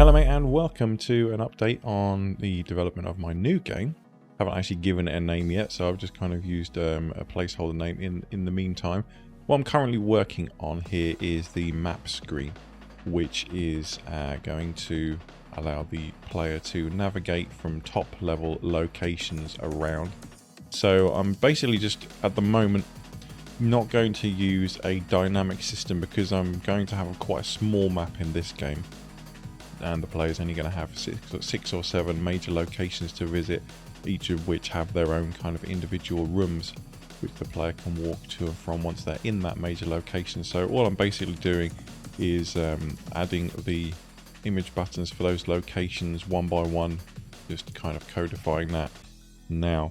Hello mate, and welcome to an update on the development of my new game. Haven't actually given it a name yet, so I've just kind of used a placeholder name in the meantime. What I'm currently working on here is the map screen, which is going to allow the player to navigate from top level locations around. So I'm basically just at the moment not going to use a dynamic system because I'm going to have quite a small map in this game. And the player's only going to have six or seven major locations to visit, each of which have their own kind of individual rooms which the player can walk to and from once they're in that major location. So all I'm basically doing is adding the image buttons for those locations one by one, just kind of codifying that now.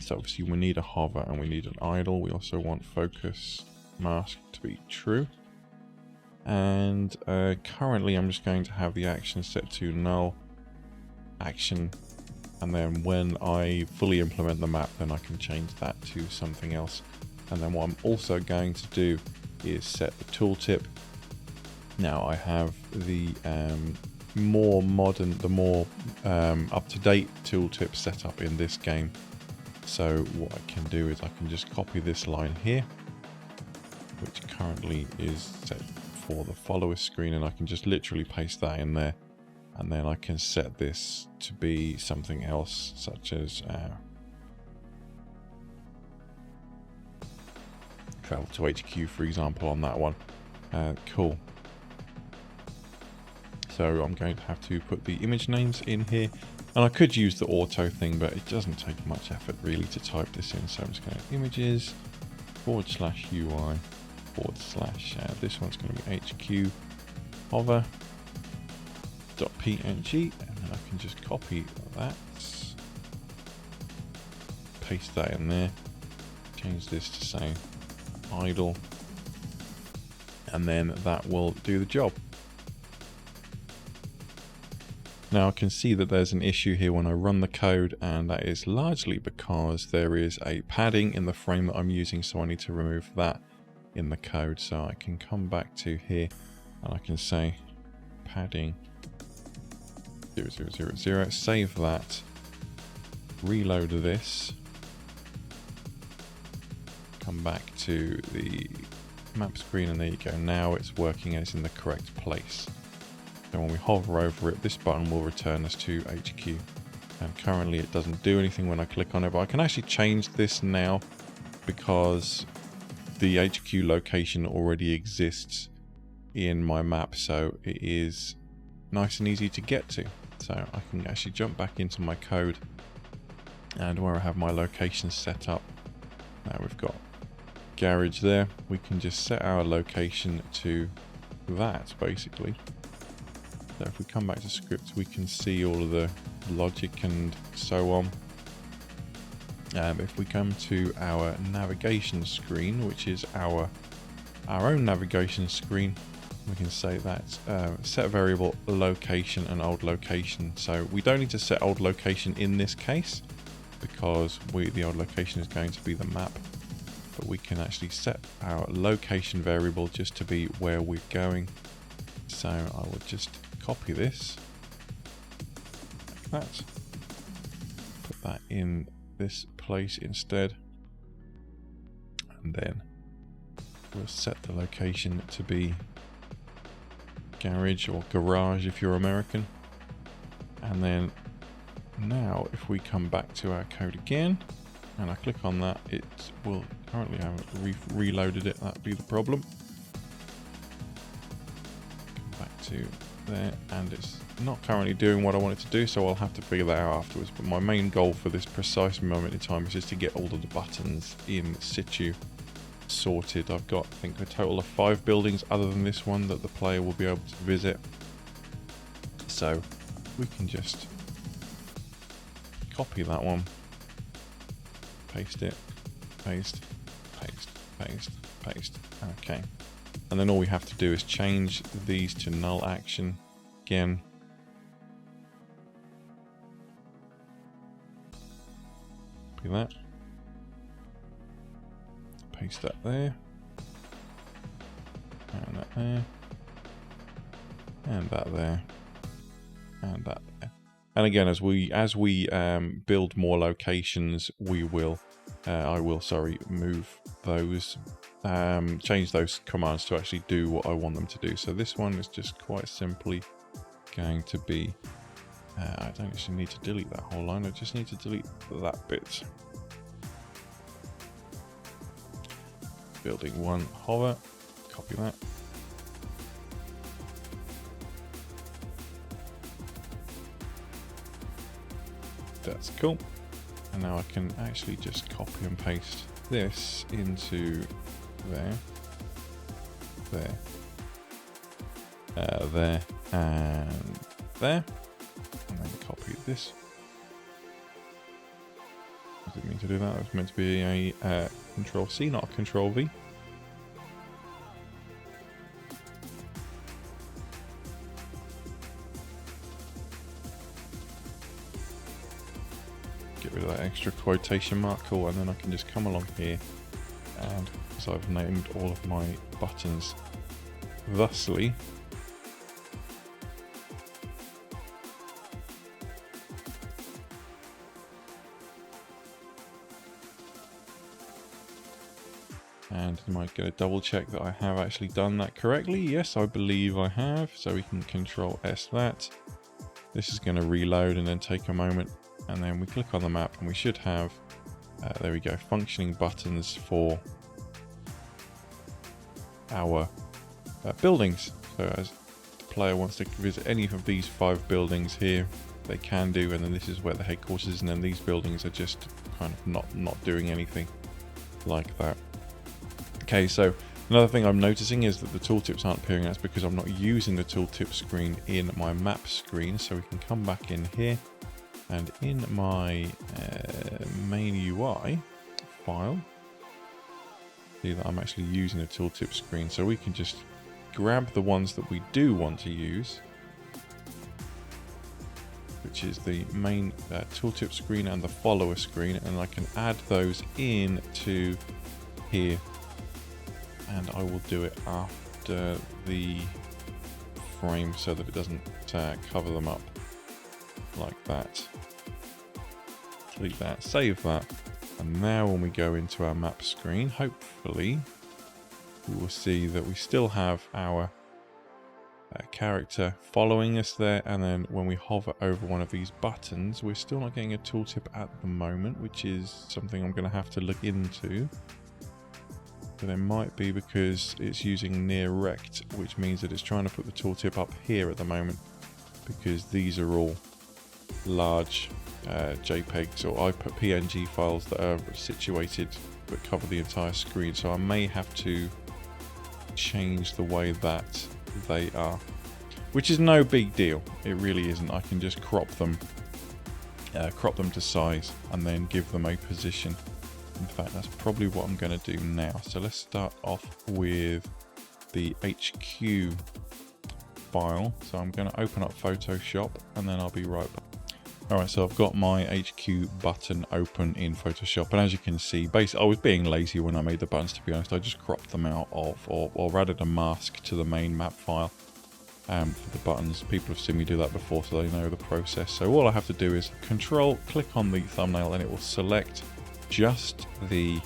So obviously we need a hover and we need an idle. We also want focus mask to be true. And currently I'm just going to have the action set to null action, and then when I fully implement the map then I can change that to something else. And then what I'm also going to do is set the tooltip. Now I have the more modern, the more up-to-date tooltip set up in this game. So what I can do is I can just copy this line here, which currently is set for the follower screen, and I can just literally paste that in there, and then I can set this to be something else, such as travel to HQ, for example, on that one. Cool. So I'm going to have to put the image names in here, and I could use the auto thing, but it doesn't take much effort really to type this in. So I'm just going to images /UI / this one's going to be HQ hover .png, and then I can just copy that, paste that in there, change this to say idle, and then that will do the job. Now I can see that there's an issue here when I run the code, and that is largely because there is a padding in the frame that I'm using, so I need to remove that in the code. So I can come back to here and I can say padding 0000, save that, reload this, come back to the map screen, and there you go. Now it's working and it's in the correct place. So when we hover over it, this button will return us to HQ. And currently it doesn't do anything when I click on it, but I can actually change this now because the HQ location already exists in my map, so it is nice and easy to get to. So I can actually jump back into my code, and where I have my location set up, now we've got garage there, we can just set our location to that basically. So if we come back to script, we can see all of the logic and so on. If we come to our navigation screen, which is our own navigation screen, we can say that set variable location and old location. So we don't need to set old location in this case because the old location is going to be the map, but we can actually set our location variable just to be where we're going. So I would just copy this like that, put that in this place instead, and then we'll set the location to be garage or garage if you're American. And then now if we come back to our code again and I click on that, it will currently haven't reloaded it. That'd be the problem. Come back to there, and it's not currently doing what I want it to do, so I'll have to figure that out afterwards. But my main goal for this precise moment in time is just to get all of the buttons in situ sorted. I've got, I think, a total of 5 buildings other than this one that the player will be able to visit. So we can just copy that one, paste it, paste, paste, paste, paste. Okay. And then all we have to do is change these to null action again. Copy that. Paste that there. And that there. And that there. and that there. And again, as we build more locations, I will move those, change those commands to actually do what I want them to do. So this one is just quite simply going to be, I don't actually need to delete that whole line, I just need to delete that bit. Building 1 hover, copy that. That's cool. And now I can actually just copy and paste this into there, there, there, and there, and then copy this. I didn't mean to do that. It was meant to be a Control C, not a Control V. Get rid of that extra quotation mark, cool, and then I can just come along here, and as I've named all of my buttons thusly, and am I going to double check that I have actually done that correctly? Yes, I believe I have, so we can Control S that. This is going to reload and then take a moment. And then we click on the map and we should have, there we go, functioning buttons for our buildings. So as the player wants to visit any of these 5 buildings here, they can do, and then this is where the headquarters is, and then these buildings are just kind of not doing anything like that. Okay, so another thing I'm noticing is that the tooltips aren't appearing. That's because I'm not using the tooltip screen in my map screen. So we can come back in here. And in my main UI file, see that I'm actually using the tooltip screen. So we can just grab the ones that we do want to use, which is the main tooltip screen and the follower screen, and I can add those in to here. And I will do it after the frame so that it doesn't cover them up like that. Delete that, save that, and now when we go into our map screen, hopefully we will see that we still have our character following us there, and then when we hover over one of these buttons, we're still not getting a tooltip at the moment, which is something I'm going to have to look into. But it might be because it's using near rect, which means that it's trying to put the tooltip up here at the moment, because these are all large JPEGs or PNG files that are situated but cover the entire screen. So I may have to change the way that they are, which is no big deal. It really isn't. I can just crop them to size and then give them a position. In fact, that's probably what I'm going to do now. So let's start off with the HQ file. So I'm going to open up Photoshop and then I'll be right back. Alright, so I've got my HQ button open in Photoshop, and as you can see, basically I was being lazy when I made the buttons, to be honest. I just cropped them out of, or added a mask to the main map file for the buttons. People have seen me do that before, so they know the process. So all I have to do is click on the thumbnail, and it will select just the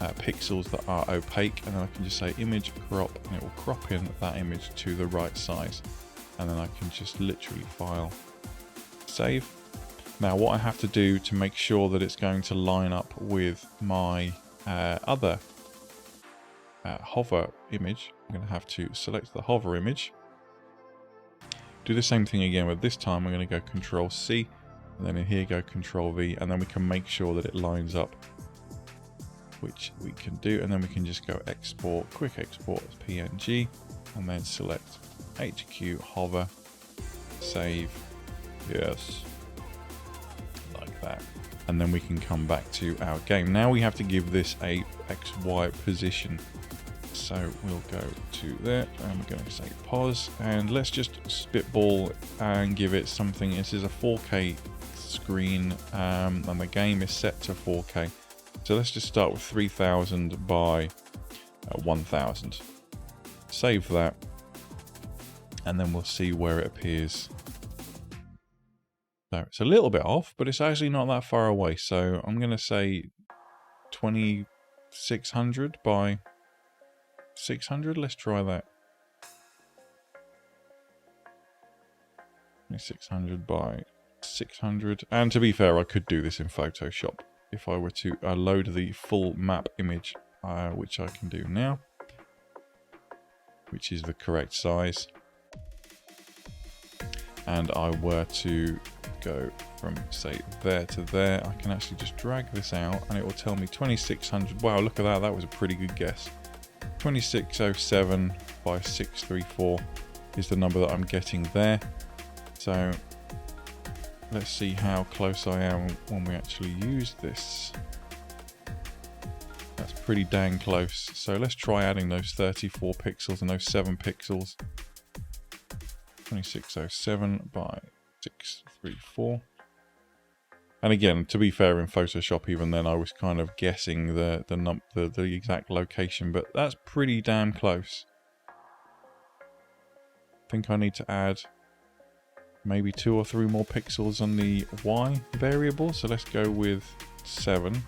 pixels that are opaque, and then I can just say image crop, and it will crop in that image to the right size, and then I can just literally file save. Now what I have to do to make sure that it's going to line up with my other hover image, I'm going to have to select the hover image, do the same thing again, but this time I'm going to go Control C, and then in here go Control V, and then we can make sure that it lines up, which we can do, and then we can just go export, quick export as PNG, and then select HQ hover, save. Yes, like that, and then we can come back to our game. Now we have to give this a XY position, so we'll go to there and we're going to say pause, and let's just spitball and give it something. This is a 4K screen, and the game is set to 4K, so let's just start with 3000 by 1000. Save that, and then we'll see where it appears So it's a little bit off, but it's actually not that far away. So I'm going to say 2600 by 600. Let's try that. 2600 by 600. And to be fair, I could do this in Photoshop if I were to load the full map image, which I can do now, which is the correct size. And I were to go from, say, there to there, I can actually just drag this out and it will tell me 2600. Wow, look at that. That was a pretty good guess. 2607 by 634 is the number that I'm getting there. So let's see how close I am when we actually use this. That's pretty dang close. So let's try adding those 34 pixels and those 7 pixels. 2607 by 634. And again, to be fair, in Photoshop, even then I was kind of guessing the exact location, but that's pretty damn close. I think I need to add maybe 2 or 3 more pixels on the Y variable. So let's go with 7.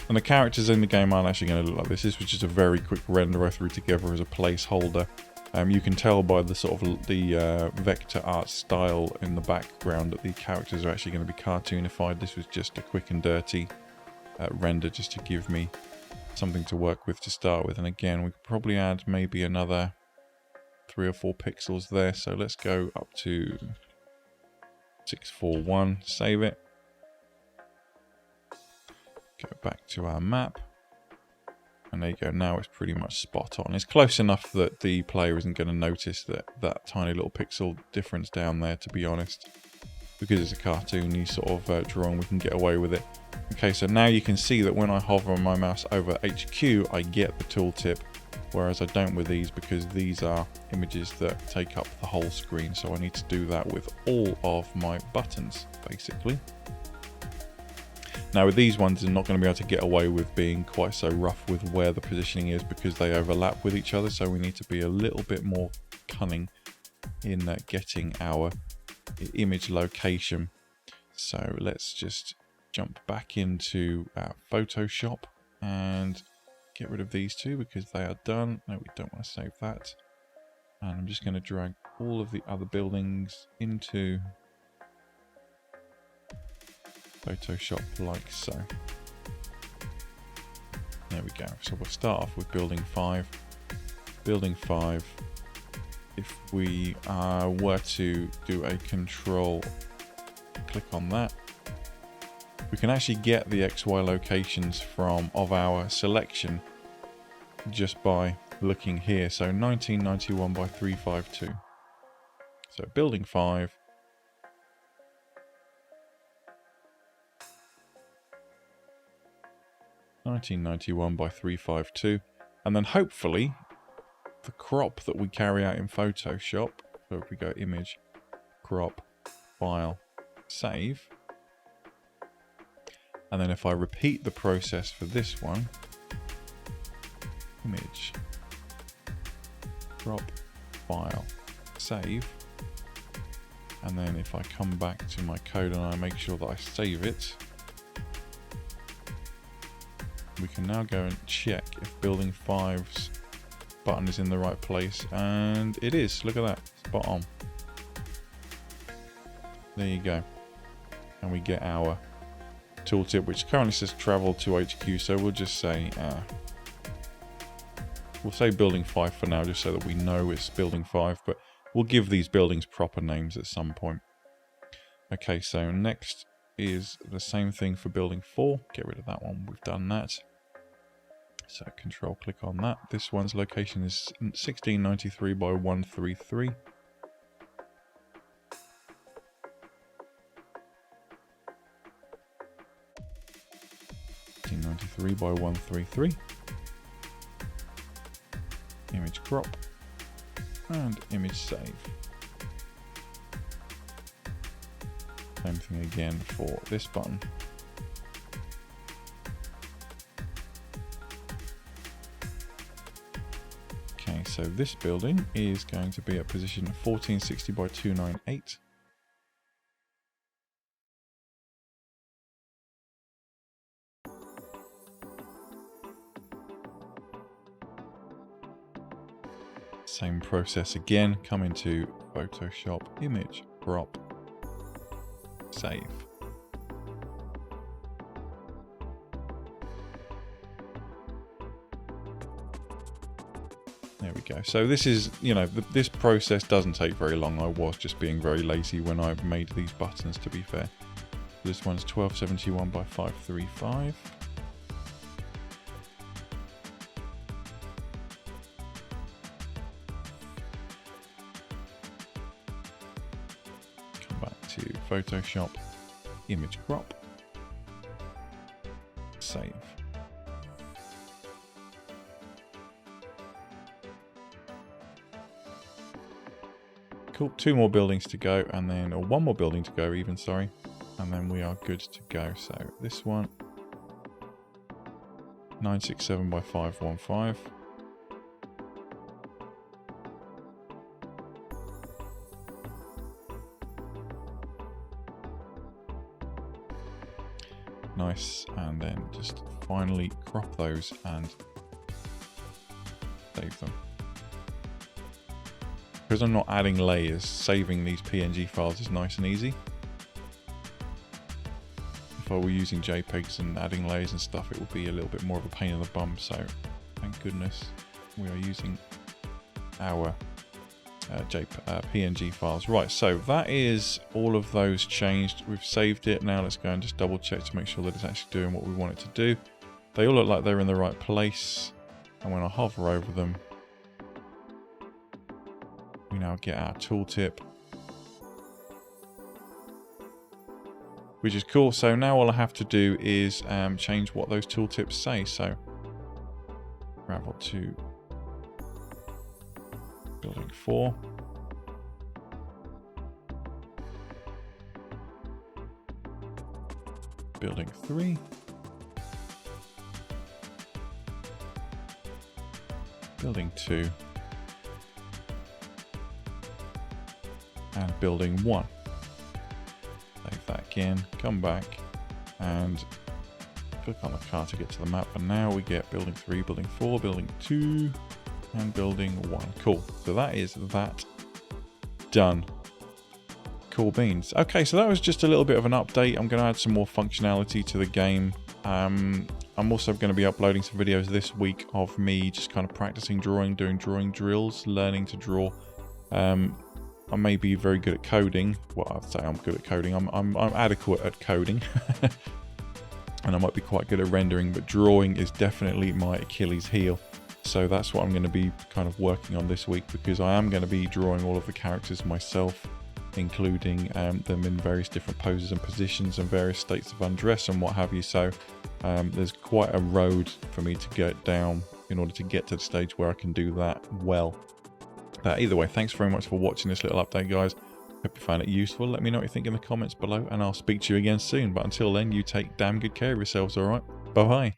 And the characters in the game aren't actually going to look like this. This was just a very quick render I threw together as a placeholder. You can tell by the sort of the vector art style in the background that the characters are actually going to be cartoonified. This was just a quick and dirty render just to give me something to work with to start with. And again, we could probably add maybe another 3 or 4 pixels there. So let's go up to 641, save it. Go back to our map. And there you go, now it's pretty much spot on. It's close enough that the player isn't going to notice that tiny little pixel difference down there, to be honest. Because it's a cartoony sort of drawing, we can get away with it. Okay, so now you can see that when I hover my mouse over HQ, I get the tooltip, whereas I don't with these because these are images that take up the whole screen. So I need to do that with all of my buttons, basically. Now with these ones, I'm not going to be able to get away with being quite so rough with where the positioning is because they overlap with each other. So we need to be a little bit more cunning in getting our image location. So let's just jump back into our Photoshop and get rid of these two because they are done. No, we don't want to save that. And I'm just going to drag all of the other buildings into Photoshop like so. There we go. So we'll start off with building 5. Building 5. If we were to do a control click on that, we can actually get the XY locations of our selection just by looking here. So 1991 by 352. So building 5. (1991 by 352), and then hopefully the crop that we carry out in Photoshop. So if we go image, crop, file, save, and then if I repeat the process for this one, image, crop, file, save, and then if I come back to my code and I make sure that I save it, we can now go and check if building 5's button is in the right place, and it is. Look at that, spot on. There you go. And we get our tooltip, which currently says travel to HQ, so we'll just say building 5 for now, just so that we know it's building 5, but we'll give these buildings proper names at some point. Okay, so next is the same thing for building 4. Get rid of that one, we've done that. So control click on that. This one's location is 1693 by 133. by 133. Image crop and image save. Same thing again for this button. Okay, Okay, so this building is going to be at position 1460 by 298. Same process again, come into Photoshop, image, crop, save. There we go. So this is, you know, this process doesn't take very long. I was just being very lazy when I made these buttons, to be fair. This one's 1271 by 535. Come back to Photoshop, image crop, save. Cool, 2 more buildings to go, and then, or 1 more building to go even, sorry. And then we are good to go. So this one, 967 by 515. Nice, and then just finally crop those and save them. Because I'm not adding layers, saving these PNG files is nice and easy. If I were using JPEGs and adding layers and stuff, it would be a little bit more of a pain in the bum. So thank goodness we are using our PNG files. Right, so that is all of those changed. We've saved it. Now let's go and just double check to make sure that it's actually doing what we want it to do. They all look like they're in the right place. And when I hover over them, we now get our tooltip, which is cool. So now all I have to do is change what those tooltips say. So travel to building 4. Building 3. Building 2. And building 1. Save that again, come back and click on the car to get to the map. And now we get building 3, building 4, building 2, and building 1. Cool. So that is that done. Cool beans. Okay, so that was just a little bit of an update. I'm going to add some more functionality to the game. I'm also going to be uploading some videos this week of me just kind of practicing drawing, doing drawing drills, learning to draw. I may be very good at coding. Well, I'd say I'm good at coding. I'm adequate at coding. And I might be quite good at rendering, but drawing is definitely my Achilles heel. So that's what I'm going to be kind of working on this week, because I am going to be drawing all of the characters myself, including them in various different poses and positions and various states of undress and what have you. So there's quite a road for me to get down in order to get to the stage where I can do that well. Either way, thanks very much for watching this little update, guys. Hope you found it useful. Let me know what you think in the comments below, and I'll speak to you again soon. But until then, you take damn good care of yourselves, alright? Bye-bye.